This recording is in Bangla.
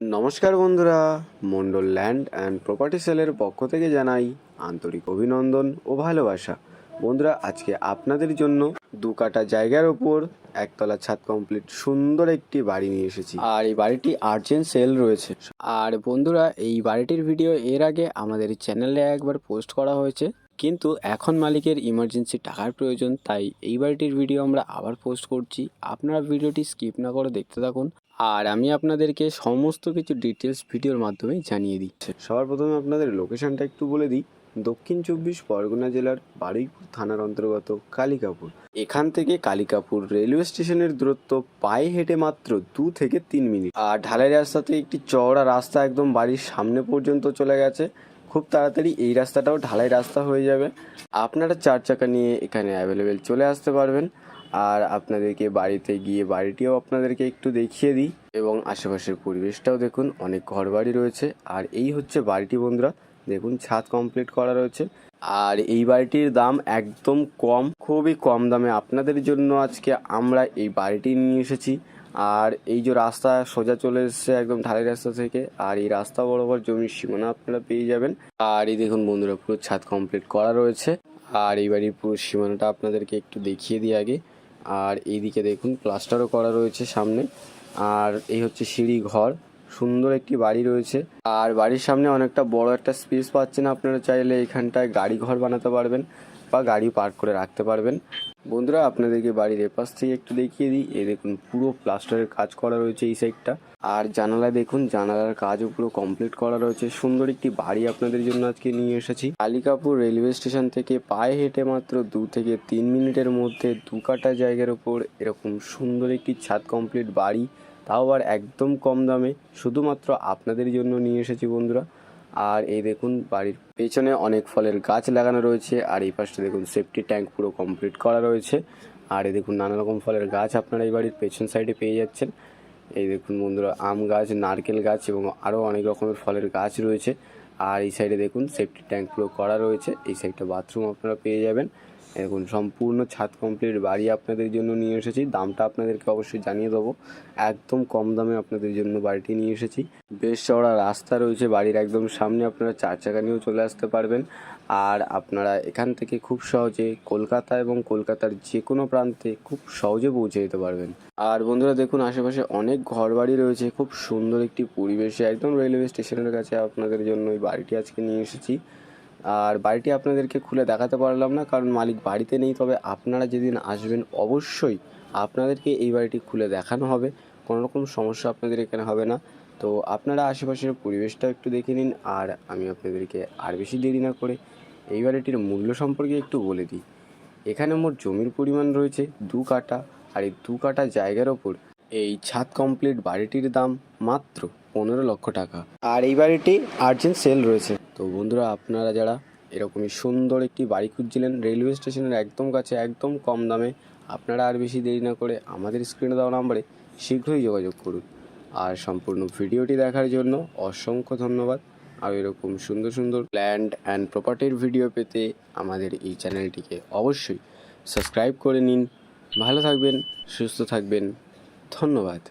নমস্কার বন্ধুরা, মন্ডল ল্যান্ড অ্যান্ড প্রপার্টি সেলের পক্ষ থেকে জানাই আন্তরিক অভিনন্দন ও ভালোবাসা। বন্ধুরা, আজকে আপনাদের জন্য 2 কাঠা জায়গার ওপর একতলা ছাদ কমপ্লিট সুন্দর একটি বাড়ি নিয়ে এসেছি। আর এই বাড়িটি আর্জেন্ট সেল রয়েছে। আর বন্ধুরা, এই বাড়িটির ভিডিও এর আগে আমাদের চ্যানেলে একবার পোস্ট করা হয়েছে, কিন্তু এখন মালিকের ইমার্জেন্সি টাকার প্রয়োজন, তাই এই বাড়িটির ভিডিও আমরা আবার পোস্ট করছি। আপনারা ভিডিওটি স্কিপ না করে দেখতে থাকুন, আর আমি আপনাদেরকে সমস্ত কিছু ডিটেলস ভিডিওর মাধ্যমে জানিয়ে দিচ্ছি। সবার প্রথমে আপনাদের লোকেশনটা একটু বলে দিই। দক্ষিণ 24 পরগনা জেলার বারুইপুর থানার অন্তর্গত কালিকাপুর। এখান থেকে কালিকাপুর রেলওয়ে স্টেশনের দূরত্ব পায়ে হেঁটে মাত্র 2 থেকে 3 মিনিট। আর ঢালাই রাস্তাতে একটি চওড়া রাস্তা একদম বাড়ির সামনে পর্যন্ত চলে গেছে। খুব তাড়াতাড়ি এই রাস্তাটাও ঢালাই রাস্তা হয়ে যাবে। আপনারা 4 চাকা নিয়ে এখানে অ্যাভেলেবেল চলে আসতে পারবেন। আর আপনাদেরকে বাড়িতে গিয়ে বাড়িটিও আপনাদেরকে একটু দেখিয়ে দিই, এবং আশেপাশের পরিবেশটাও দেখুন, অনেক ঘরবাড়ি রয়েছে। আর এই হচ্ছে বাড়িটি বন্ধুরা, দেখুন ছাদ কমপ্লিট করা রয়েছে। আর এই বাড়িটির দাম একদম কম, খুবই কম দামে আপনাদের জন্য আজকে আমরা এই বাড়িটি নিয়ে এসেছি। আর এই যে রাস্তা সোজা চলে এসেছে একদম ঢালাই রাস্তা থেকে, আর এই রাস্তা বরাবর জমির সীমানা আপনারা পেয়ে যাবেন। আর এই দেখুন বন্ধুরা, পুরো ছাদ কমপ্লিট করা রয়েছে। আর এই বাড়ির পুরো সীমানাটা আপনাদেরকে একটু দেখিয়ে দিই আগে। আর এইদিকে দেখুন প্লাস্টারও করা রয়েছে সামনে। আর এই হচ্ছে সিঁড়ি ঘর, সুন্দর একটি বাড়ি রয়েছে। আর বাড়ির সামনে অনেকটা বড় একটা স্পেস পাচ্ছেন, আপনারা চাইলে এখানটায় গাড়ি ঘর বানাতে পারবেন বা গাড়ি পার্ক করে রাখতে পারবেন। বন্ধুরা, আপনাদেরকে বাড়ির এপাশ থেকে একটু দেখিয়ে দিই। এই দেখুন পুরো প্লাস্টারের কাজ করা রয়েছে এই সাইডটা। আর জানালায় দেখুন, জানালার কাজও পুরো কমপ্লিট করা রয়েছে। সুন্দর একটি বাড়ি আপনাদের জন্য আজকে নিয়ে এসেছি। কালিকাপুর রেলওয়ে স্টেশন থেকে পায়ে হেঁটে মাত্র 2 থেকে 3 মিনিটের মধ্যে 2 কাঠা জায়গার উপর এরকম সুন্দর একটি ছাদ কমপ্লিট বাড়ি, তাও আবার একদম কম দামে, শুধুমাত্র আপনাদের জন্য নিয়ে এসেছি বন্ধুরা। আর এই দেখুন বাড়ির পেছনে অনেক ফলের গাছ লাগানো রয়েছে। আর এই পাশটা দেখুন সেফটি ট্যাঙ্ক পুরো কমপ্লিট করা রয়েছে। আর এই দেখুন নানা রকম ফলের গাছ আপনারা এই বাড়ির পেছন সাইডে পেয়ে যাচ্ছেন। এই দেখুন বন্ধুরা, আম গাছ, নারকেল গাছ এবং আরও অনেক রকমের ফলের গাছ রয়েছে। আর এই সাইডে দেখুন সেফটি ট্যাঙ্ক পুরো করা রয়েছে। এই সাইডটা বাথরুম আপনারা পেয়ে যাবেন। এখন সম্পূর্ণ ছাদ কমপ্লিট বাড়ি আপনাদের জন্য নিয়ে এসেছি। দামটা আপনাদেরকে অবশ্যই জানিয়ে দেবো, একদম কম দামে আপনাদের জন্য বাড়িটি নিয়ে এসেছি। বেশ চওড়া রাস্তা রয়েছে বাড়ির একদম সামনে, আপনারা 4 চাকা নিয়েও চলে আসতে পারবেন। আর আপনারা এখান থেকে খুব সহজে কলকাতা এবং কলকাতার যে কোনো প্রান্তে খুব সহজে পৌঁছে যেতে পারবেন। আর বন্ধুরা দেখুন, আশেপাশে অনেক ঘরবাড়ি রয়েছে, খুব সুন্দর একটি পরিবেশে একদম রেলওয়ে স্টেশনের কাছে আপনাদের জন্য এই বাড়িটি আজকে নিয়ে এসেছি। আর বাড়িটি আপনাদেরকে খুলে দেখাতে পারলাম না, কারণ মালিক বাড়িতে নেই। তবে আপনারা যেদিন আসবেন অবশ্যই আপনাদেরকে এই বাড়িটি খুলে দেখানো হবে, কোনো রকম সমস্যা আপনাদের এখানে হবে না। তো আপনারা আশেপাশের পরিবেশটা একটু দেখে নিন। আর আমি আপনাদেরকে আর বেশি দেরি না করে এই বাড়িটির মূল্য সম্পর্কে একটু বলে দিই। এখানে মোট জমির পরিমাণ রয়েছে 2 কাঠা। আর এই 2 কাঠা জায়গার ওপর এই ছাদ কমপ্লিট বাড়িটির দাম মাত্র 15 লক্ষ টাকা। আর এই বাড়িটি আর্জেন্ট সেল রয়েছে। তো বন্ধুরা, আপনারা যারা এরকমই সুন্দর একটি বাড়ি খুঁজছিলেন রেলওয়ে স্টেশনের একদম কাছে একদম কম দামে, আপনারা আর বেশি দেরি না করে আমাদের স্ক্রিনে দেওয়া নাম্বারে শীঘ্রই যোগাযোগ করুন। আর সম্পূর্ণ ভিডিওটি দেখার জন্য অসংখ্য ধন্যবাদ। আর এরকম সুন্দর সুন্দর ল্যান্ড অ্যান্ড প্রপার্টির ভিডিও পেতে আমাদের এই চ্যানেলটিকে অবশ্যই সাবস্ক্রাইব করে নিন। ভালো থাকবেন, সুস্থ থাকবেন, ধন্যবাদ।